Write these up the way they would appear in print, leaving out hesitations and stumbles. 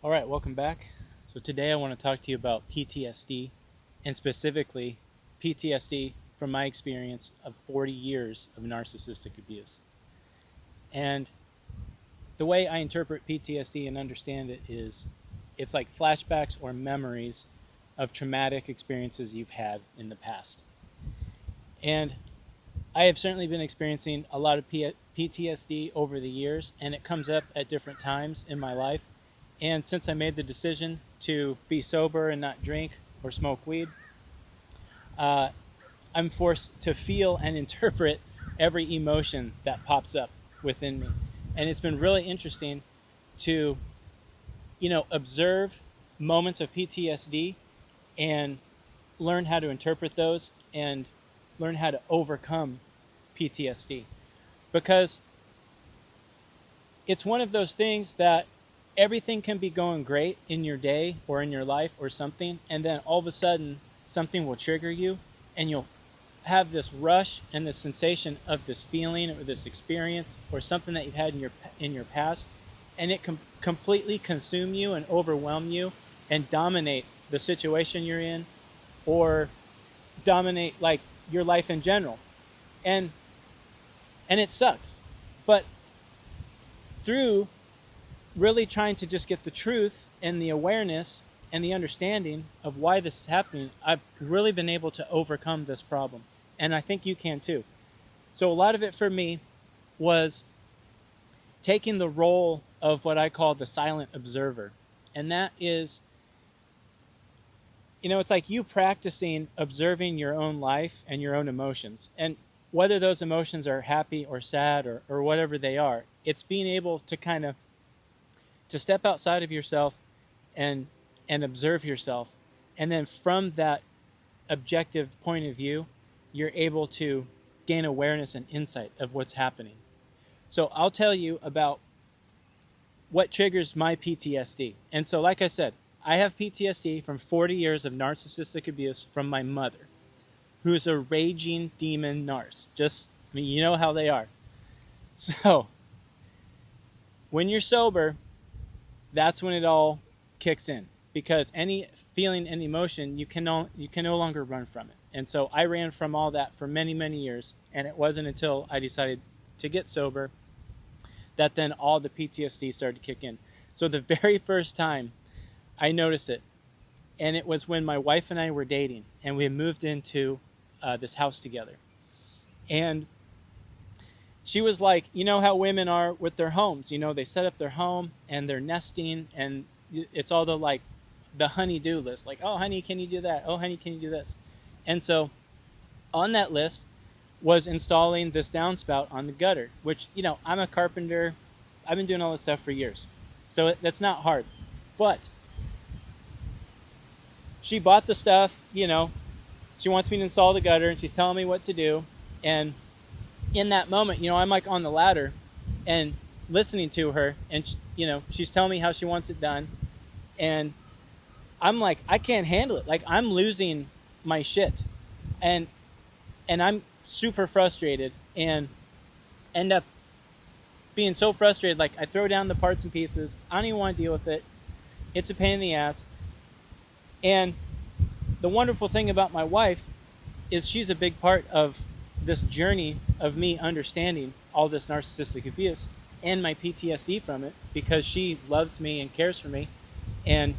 All right, welcome back. So today I want to talk to you about PTSD, and specifically PTSD from my experience of 40 years of narcissistic abuse. And the way I interpret PTSD and understand it is it's like flashbacks or memories of traumatic experiences you've had in the past. And I have certainly been experiencing a lot of PTSD over the years, and it comes up at different times in my life. And since I made the decision to be sober and not drink or smoke weed, I'm forced to feel and interpret every emotion that pops up within me. And it's been really interesting to, observe moments of PTSD and learn how to interpret those and learn how to overcome PTSD. Because it's one of those things that everything can be going great in your day or in your life or something, and then all of a sudden something will trigger you and you'll have this rush and this sensation of this feeling or this experience or something that you've had in your past, and it can completely consume you and overwhelm you and dominate the situation you're in or dominate like your life in general. And it sucks. But through really trying to just get the truth and the awareness and the understanding of why this is happening, I've really been able to overcome this problem. And I think you can too. So a lot of it for me was taking the role of what I call the silent observer. And that is, it's like you practicing observing your own life and your own emotions. And whether those emotions are happy or sad or whatever they are, it's being able to kind of to step outside of yourself and observe yourself. And then from that objective point of view, you're able to gain awareness and insight of what's happening. So I'll tell you about what triggers my PTSD. And so, like I said, I have PTSD from 40 years of narcissistic abuse from my mother, who's a raging demon narc. You know how they are. So, when you're sober, that's when it all kicks in, because any feeling and emotion, you can no longer run from it. And so I ran from all that for many, many years, and it wasn't until I decided to get sober that then all the PTSD started to kick in. So the very first time I noticed it, and it was when my wife and I were dating, and we had moved into this house together. And she was like, you know how women are with their homes. They set up their home and they're nesting, and it's all the honey-do list. Like, oh, honey, can you do that? Oh, honey, can you do this? And so on that list was installing this downspout on the gutter, which, I'm a carpenter. I've been doing all this stuff for years. So that's not hard. But she bought the stuff, she wants me to install the gutter, and she's telling me what to do. And in that moment, I'm like on the ladder and listening to her, and she's telling me how she wants it done, and I'm like, I can't handle it. Like, I'm losing my shit, and I'm super frustrated and end up being so frustrated. Like, I throw down the parts and pieces. I don't even want to deal with it. It's a pain in the ass. And the wonderful thing about my wife is she's a big part of this journey of me understanding all this narcissistic abuse and my PTSD from it, because she loves me and cares for me and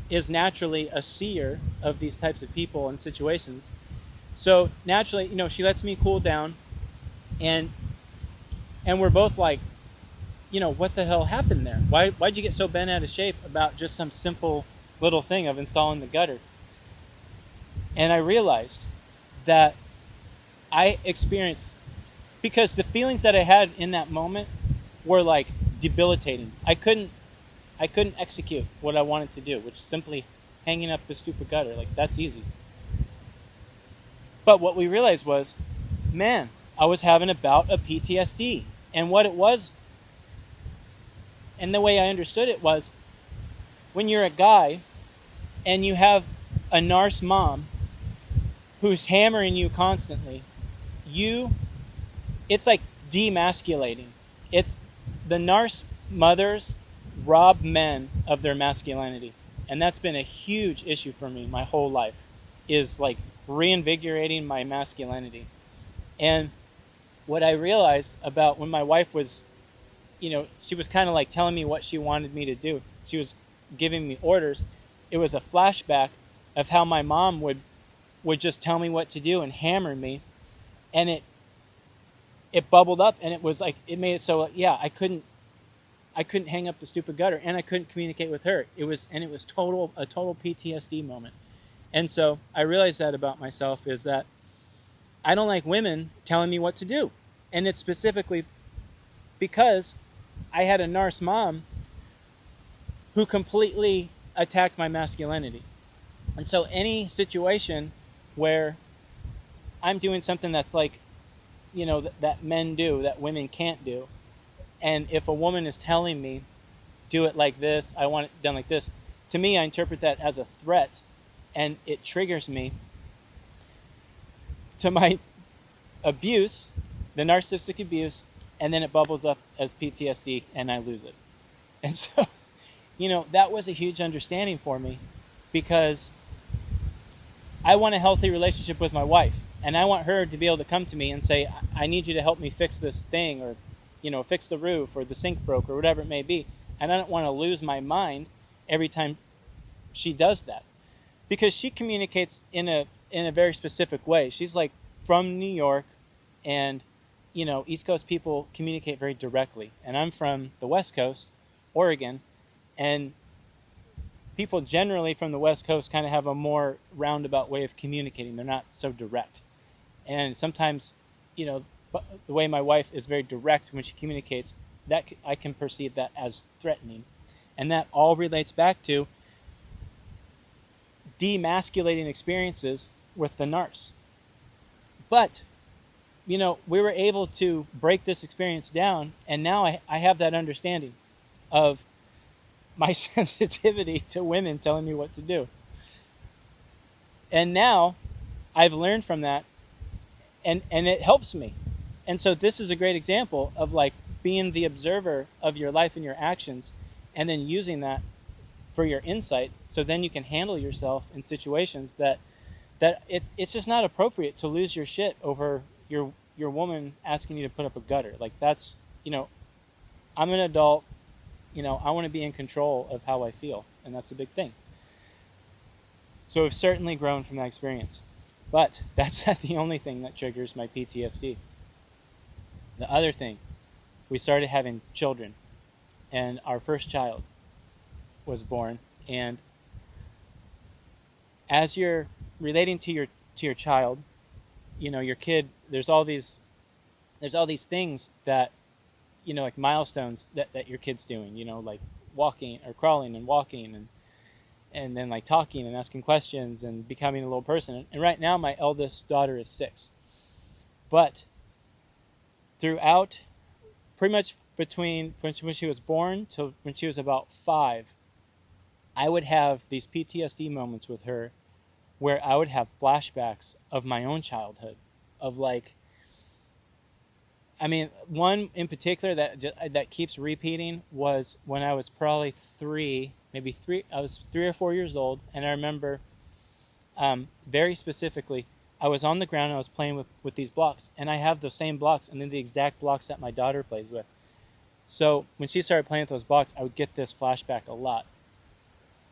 is naturally a seer of these types of people and situations. So naturally, she lets me cool down, and we're both like, what the hell happened there? Why'd you get so bent out of shape about just some simple little thing of installing the gutter? And I realized that I experienced, because the feelings that I had in that moment were like debilitating. I couldn't execute what I wanted to do, which is simply hanging up the stupid gutter. Like, that's easy. But what we realized was, man, I was having a bout of PTSD. And what it was, and the way I understood it was, when you're a guy and you have a narc mom who's hammering you constantly, it's like demasculating. It's the narc mothers rob men of their masculinity. And that's been a huge issue for me my whole life, is like reinvigorating my masculinity. And what I realized about when my wife was, she was kind of like telling me what she wanted me to do. She was giving me orders. It was a flashback of how my mom would just tell me what to do and hammer me. And it bubbled up, and it was like, it made it so, yeah, I couldn't hang up the stupid gutter, and I couldn't communicate with her. It was a total PTSD moment. And so I realized that about myself, is that I don't like women telling me what to do. And it's specifically because I had a narc mom who completely attacked my masculinity. And so any situation where I'm doing something that's like, that men do, that women can't do, and if a woman is telling me, do it like this, I want it done like this, to me, I interpret that as a threat, and it triggers me to my abuse, the narcissistic abuse, and then it bubbles up as PTSD, and I lose it. And so, that was a huge understanding for me, because I want a healthy relationship with my wife, and I want her to be able to come to me and say, I need you to help me fix this thing, or fix the roof, or the sink broke, or whatever it may be. And I don't want to lose my mind every time she does that, because she communicates in a very specific way. She's like from New York, and East Coast people communicate very directly, and I'm from the West Coast, Oregon, and people generally from the West Coast kind of have a more roundabout way of communicating. They're not so direct, and sometimes the way my wife is very direct when she communicates, that I can perceive that as threatening. And that all relates back to demasculating experiences with the narcs. But, we were able to break this experience down, and now I have that understanding of my sensitivity to women telling me what to do. And now I've learned from that, and it helps me. And so this is a great example of like being the observer of your life and your actions, and then using that for your insight, so then you can handle yourself in situations that it's just not appropriate to lose your shit over your woman asking you to put up a gutter. Like, that's, I'm an adult, I want to be in control of how I feel, and that's a big thing. So I've certainly grown from that experience. But that's not the only thing that triggers my PTSD. The other thing, we started having children, and our first child was born. And as you're relating to your child, your kid, there's all these things that, like milestones that your kid's doing, like walking or crawling and walking, and then like talking and asking questions and becoming a little person. And right now my eldest daughter is 6. But throughout, pretty much between when she was born till when she was about 5, I would have these PTSD moments with her where I would have flashbacks of my own childhood, of like, one in particular that keeps repeating was when I was probably 3, I was 3 or 4 years old, and I remember very specifically, I was on the ground and I was playing with these blocks, and I have the same blocks, and then the exact blocks that my daughter plays with. So when she started playing with those blocks, I would get this flashback a lot.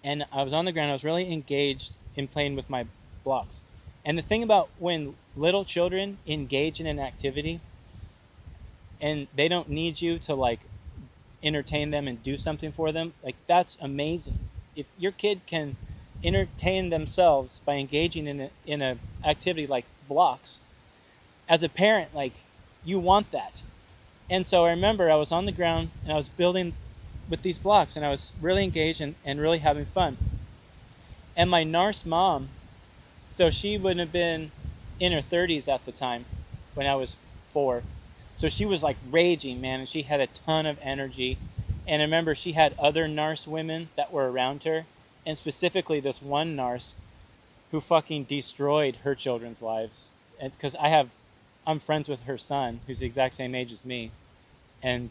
And I was on the ground, I was really engaged in playing with my blocks. And the thing about when little children engage in an activity, and they don't need you to like entertain them and do something for them, like, that's amazing. If your kid can entertain themselves by engaging in a activity like blocks, as a parent, like, you want that. And so I remember I was on the ground and I was building with these blocks, and I was really engaged and really having fun. And my narc mom, so she wouldn't have been in her 30s at the time when I was 4. So she was like raging, man, and she had a ton of energy. And I remember she had other narc women that were around her, and specifically this one narc who fucking destroyed her children's lives. And because I'm friends with her son, who's the exact same age as me, and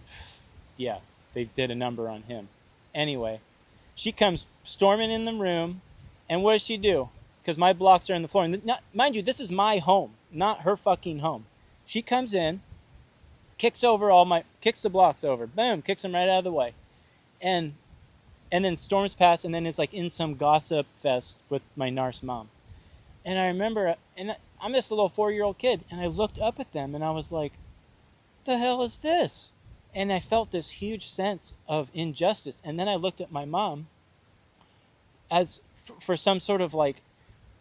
yeah, they did a number on him. Anyway, she comes storming in the room, and what does she do? Because my blocks are on the floor. And mind you, this is my home, not her fucking home. She comes in, kicks the blocks over. Boom, kicks them right out of the way. And then storms past, and then is like in some gossip fest with my narc mom. And I remember, and I'm just a little 4-year-old kid, and I looked up at them, and I was like, the hell is this? And I felt this huge sense of injustice. And then I looked at my mom as for some sort of like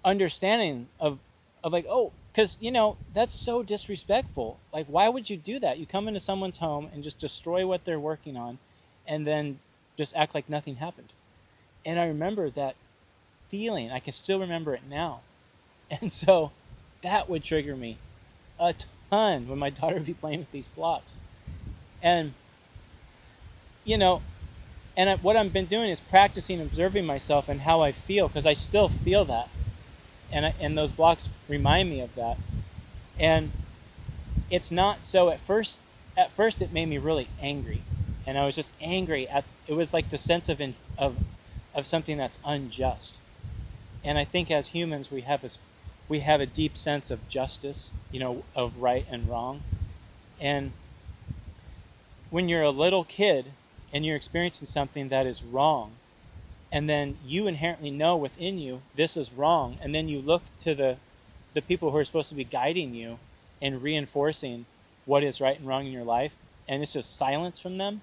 understanding of like, oh, because, you know, that's so disrespectful. Like, why would you do that? You come into someone's home and just destroy what they're working on and then just act like nothing happened. And I remember that feeling. I can still remember it now. And so that would trigger me a ton when my daughter would be playing with these blocks. And, you know, and what I've been doing is practicing observing myself and how I feel, because I still feel that. And those blocks remind me of that. And it's not so at first it made me really angry. And I was just angry it was like the sense of something that's unjust. And I think as humans we have a deep sense of justice, you know, of right and wrong. And when you're a little kid and you're experiencing something that is wrong, and then you inherently know within you this is wrong, and then you look to the people who are supposed to be guiding you and reinforcing what is right and wrong in your life, and it's just silence from them,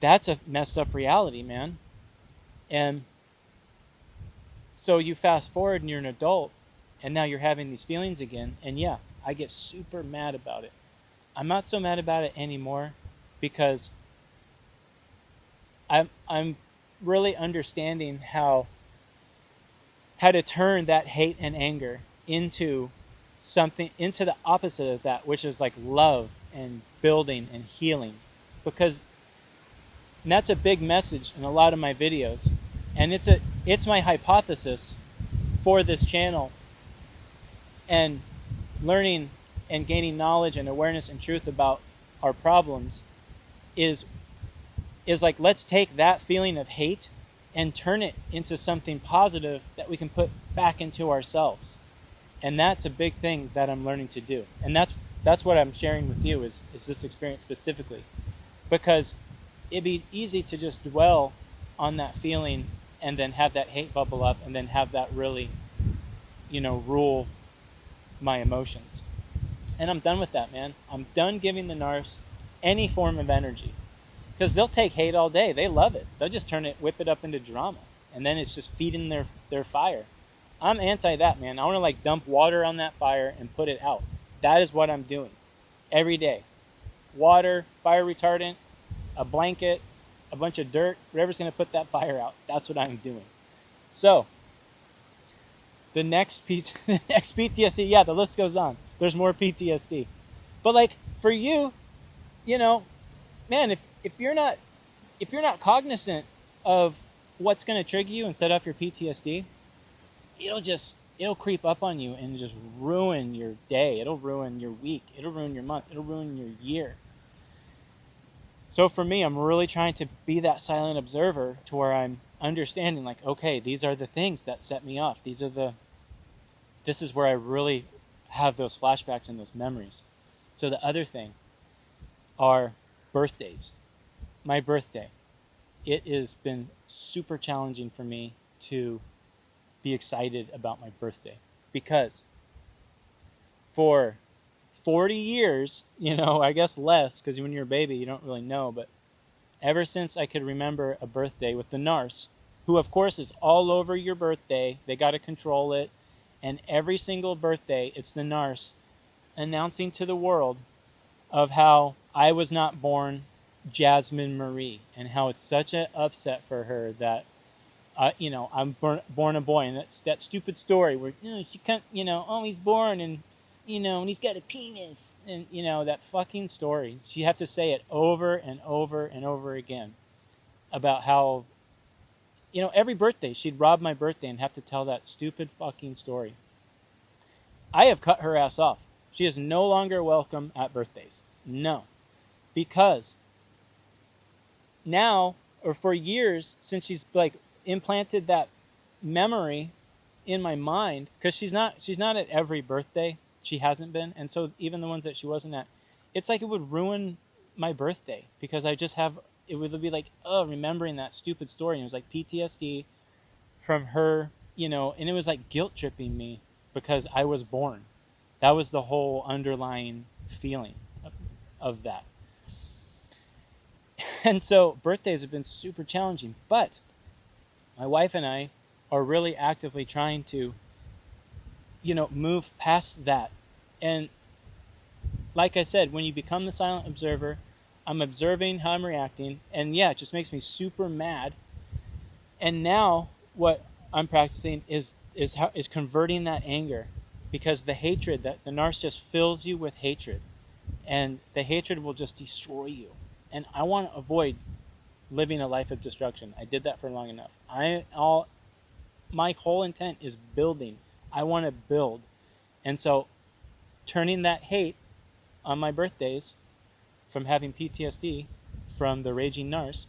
that's a messed up reality, man. And so you fast forward and you're an adult, and now you're having these feelings again, and yeah, I get super mad about it. I'm not so mad about it anymore because I'm really understanding how to turn that hate and anger into the opposite of that, which is like love and building and healing. And that's a big message in a lot of my videos. And it's my hypothesis for this channel, and learning and gaining knowledge and awareness and truth about our problems is like, let's take that feeling of hate and turn it into something positive that we can put back into ourselves. And that's a big thing that I'm learning to do. And that's what I'm sharing with you is this experience specifically. Because it'd be easy to just dwell on that feeling and then have that hate bubble up and then have that really, you know, rule my emotions. And I'm done with that, man. I'm done giving the narcs any form of energy. Because they'll take hate all day. They love it. They'll just whip it up into drama. And then it's just feeding their fire. I'm anti that, man. I want to like dump water on that fire and put it out. That is what I'm doing every day. Water, fire retardant, a blanket, a bunch of dirt, whatever's going to put that fire out. That's what I'm doing. So, the next PTSD, yeah, the list goes on. There's more PTSD. But like, for you, you know, man, if you're not cognizant of what's going to trigger you and set off your PTSD, it'll creep up on you and just ruin your day. It'll ruin your week. It'll ruin your month. It'll ruin your year. So for me, I'm really trying to be that silent observer to where I'm understanding, like, okay, these are the things that set me off. This is where I really have those flashbacks and those memories. So the other thing are birthdays. My birthday. It has been super challenging for me to be excited about my birthday, because for 40 years, you know, I guess less, because when you're a baby you don't really know, but ever since I could remember a birthday with the narcs, who of course is all over your birthday, they got to control it, and every single birthday it's the narcs announcing to the world of how I was not born Jasmine Marie, and how it's such an upset for her that you know, I'm born a boy, and that stupid story where, you know, she can't, you know, oh, he's born, and, you know, and he's got a penis, and, you know, that fucking story. She have to say it over and over and over again about how, you know, every birthday she'd rob my birthday and have to tell that stupid fucking story. I have cut her ass off. She is no longer welcome at birthdays. No. Because now or for years since she's like implanted that memory in my mind, because she's not at every birthday. She hasn't been, and so even the ones that she wasn't at, it's like it would ruin my birthday because I just have it would be like, oh, remembering that stupid story, and it was like PTSD from her, and it was like guilt tripping me because I was born. That was the whole underlying feeling of that. And so birthdays have been super challenging, but my wife and I are really actively trying to, move past that. And like I said, when you become the silent observer, I'm observing how I'm reacting, and yeah, it just makes me super mad. And now what I'm practicing is converting that anger, because the hatred, that the narcissist just fills you with hatred, and the hatred will just destroy you. And I want to avoid living a life of destruction. I did that for long enough. My whole intent is building. I want to build. And so turning that hate on my birthdays from having PTSD from the raging narc,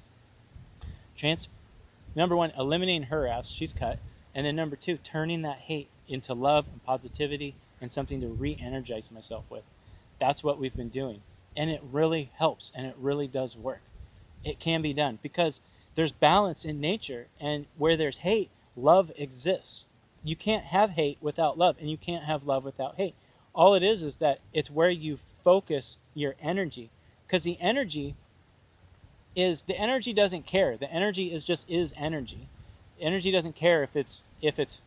number one, eliminating her ass, she's cut. And then number two, turning that hate into love and positivity and something to re-energize myself with. That's what we've been doing. And it really helps, and it really does work. It can be done because there's balance in nature, and where there's hate, love exists. You can't have hate without love, and you can't have love without hate. All it is that it's where you focus your energy, because the energy doesn't care. The energy is energy. Energy doesn't care if it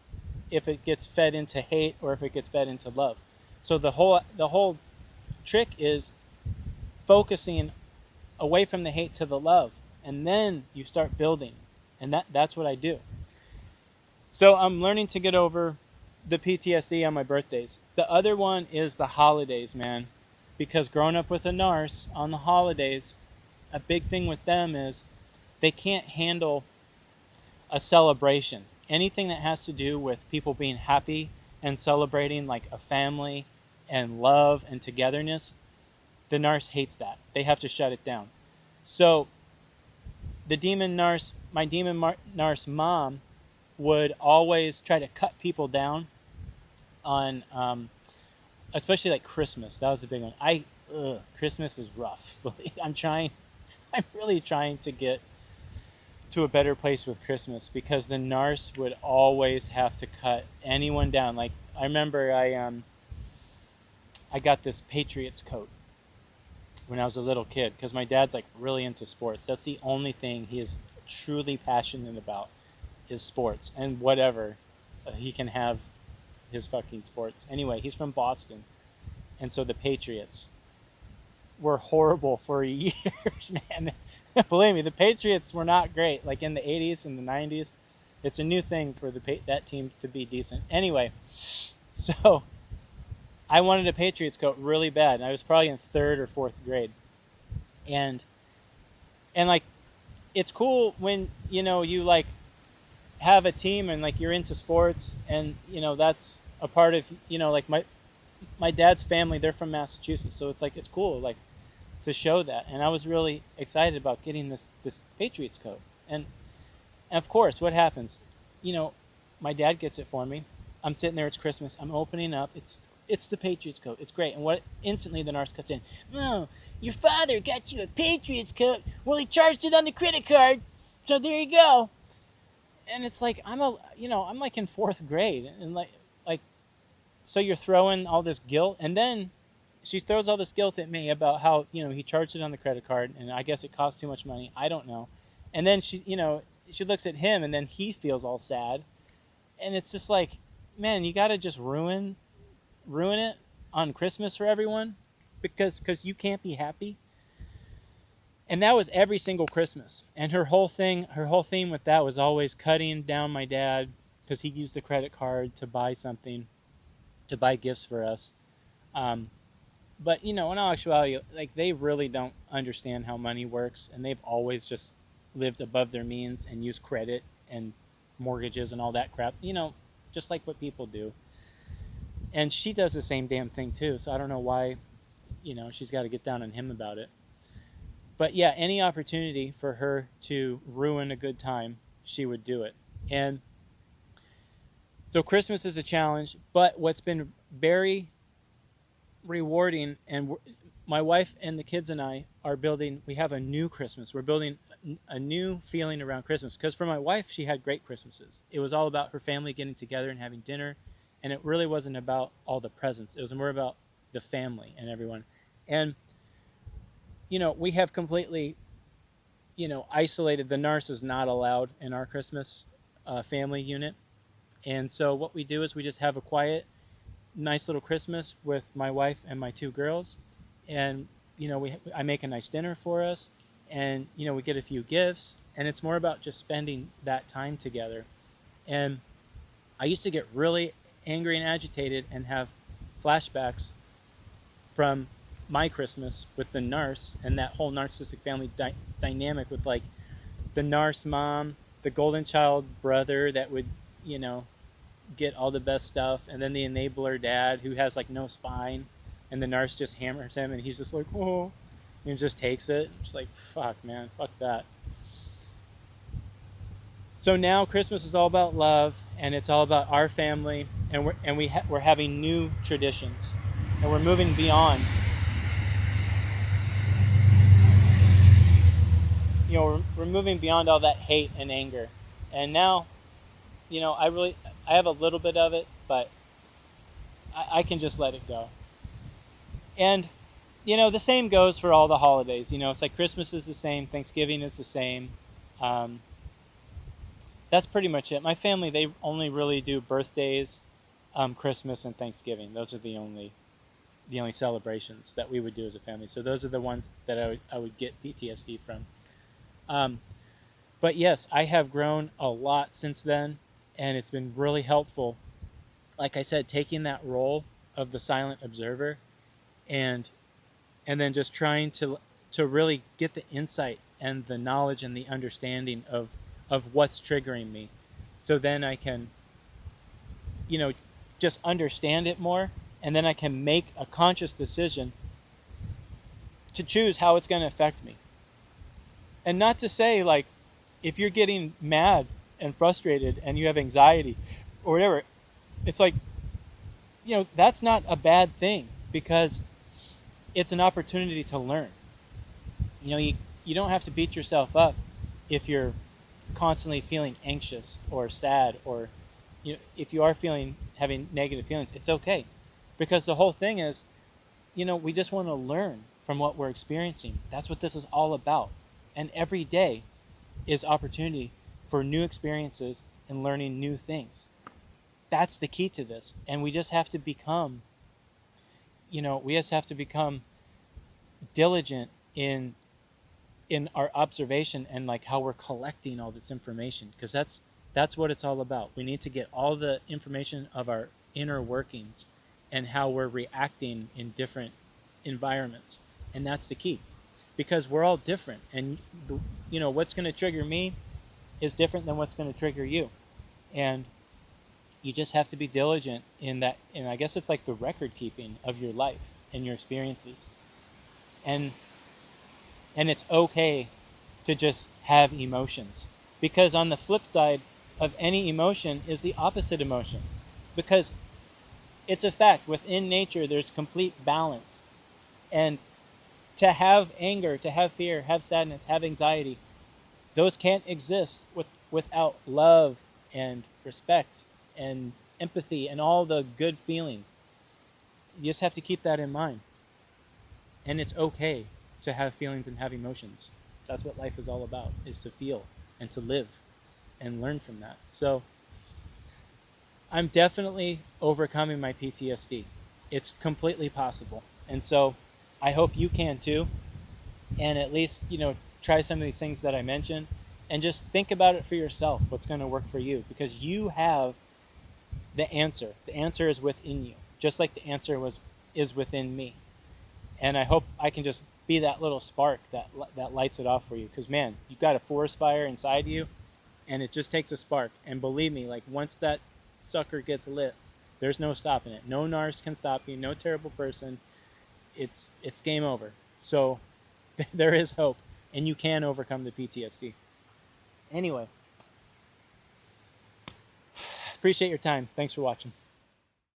gets fed into hate or if it gets fed into love. So the whole trick is focusing away from the hate to the love, and then you start building. And that's what I do. So I'm learning to get over the PTSD on my birthdays. The other one is the holidays, man. Because growing up with a narc on the holidays, a big thing with them is they can't handle a celebration. Anything that has to do with people being happy and celebrating like a family and love and togetherness, the narc hates that. They have to shut it down. So my demon narc mom would always try to cut people down on, especially like Christmas. That was a big one. Christmas is rough. I'm really trying to get to a better place with Christmas, because the narc would always have to cut anyone down. Like, I remember I got this Patriots coat when I was a little kid, because my dad's like really into sports. That's the only thing he is truly passionate about, is sports, and whatever he can have his fucking sports. Anyway, he's from Boston, and so the Patriots were horrible for years, man. Believe me, the Patriots were not great. Like in the 80s and the 90s, it's a new thing for that team to be decent. Anyway, so I wanted a Patriots coat really bad, and I was probably in 3rd or 4th grade. And like, it's cool when, you like have a team and like you're into sports, and that's a part of, like my dad's family, they're from Massachusetts, so it's like, it's cool like to show that. And I was really excited about getting this Patriots coat. And of course, what happens? My dad gets it for me. I'm sitting there, it's Christmas, I'm opening up, it's the Patriots coat. It's great. And what instantly the narc cuts in, "Oh, your father got you a Patriots coat. Well, he charged it on the credit card, so there you go." And it's like, I'm like in 4th grade, and like so you're throwing all this guilt, and then she throws all this guilt at me about how he charged it on the credit card, and I guess it cost too much money. I don't know. And then she looks at him, and then he feels all sad, and it's just like, man, you got to just ruin it on Christmas for everyone because you can't be happy. And that was every single Christmas. And her whole theme with that was always cutting down my dad, because he used the credit card to buy something, to buy gifts for us. But in all actuality, like, they really don't understand how money works, and they've always just lived above their means and used credit and mortgages and all that crap, just like what people do. And she does the same damn thing too, so I don't know why, she's got to get down on him about it. But yeah, any opportunity for her to ruin a good time, she would do it. And so Christmas is a challenge, but what's been very rewarding, and my wife and the kids and I are building, we have a new Christmas. We're building a new feeling around Christmas. Because for my wife, she had great Christmases. It was all about her family getting together and having dinner. And it really wasn't about all the presents. It was more about the family and everyone. And, we have completely, isolated. The NARS is not allowed in our Christmas family unit. And so what we do is we just have a quiet, nice little Christmas with my wife and my two girls. And, I make a nice dinner for us. And, we get a few gifts. And it's more about just spending that time together. And I used to get really angry and agitated and have flashbacks from my Christmas with the Narc and that whole narcissistic family dynamic with like the Narc mom, the golden child brother that would, get all the best stuff, and then the enabler dad who has like no spine, and the Narc just hammers him and he's just like, oh, and just takes it. It's like, fuck, man, fuck that. So now Christmas is all about love, and it's all about our family, and we're having new traditions, and we're moving beyond. We're moving beyond all that hate and anger, and now, I have a little bit of it, but I can just let it go. And the same goes for all the holidays. It's like Christmas is the same, Thanksgiving is the same. That's pretty much it. My family, they only really do birthdays, Christmas, and Thanksgiving. Those are the only celebrations that we would do as a family. So those are the ones that I would get PTSD from. But yes, I have grown a lot since then, and it's been really helpful. Like I said, taking that role of the silent observer, and then just trying to really get the insight and the knowledge and the understanding of what's triggering me. So then I can, just understand it more, and then I can make a conscious decision to choose how it's going to affect me. And not to say, like, if you're getting mad and frustrated and you have anxiety or whatever, it's like, that's not a bad thing, because it's an opportunity to learn. You don't have to beat yourself up if you're constantly feeling anxious or sad, or if you are having negative feelings. It's okay, because the whole thing is, we just want to learn from what we're experiencing. That's what this is all about. And every day is opportunity for new experiences and learning new things. That's the key to this. And we just have to become, diligent in our observation and like how we're collecting all this information, because that's what it's all about. We need to get all the information of our inner workings and how we're reacting in different environments. And that's the key, because we're all different, and what's going to trigger me is different than what's going to trigger you. And you just have to be diligent in that. And I guess it's like the record keeping of your life and your experiences. And it's okay to just have emotions, because on the flip side of any emotion is the opposite emotion, because it's a fact within nature there's complete balance. And to have anger, to have fear, have sadness, have anxiety, those can't exist without love and respect and empathy and all the good feelings. You just have to keep that in mind. And it's okay to have feelings and have emotions. That's what life is all about, is to feel and to live and learn from that. So I'm definitely overcoming my PTSD. It's completely possible. And so I hope you can too. And at least, try some of these things that I mentioned, and just think about it for yourself, what's going to work for you, because you have the answer. The answer is within you, just like the answer is within me. And I hope I can just be that little spark that lights it off for you, because man, you've got a forest fire inside you, and it just takes a spark. And believe me, like, once that sucker gets lit, there's no stopping it. No narc can stop you, no terrible person. It's game over. So there is hope. and you can overcome the PTSD. Anyway, appreciate your time. Thanks for watching.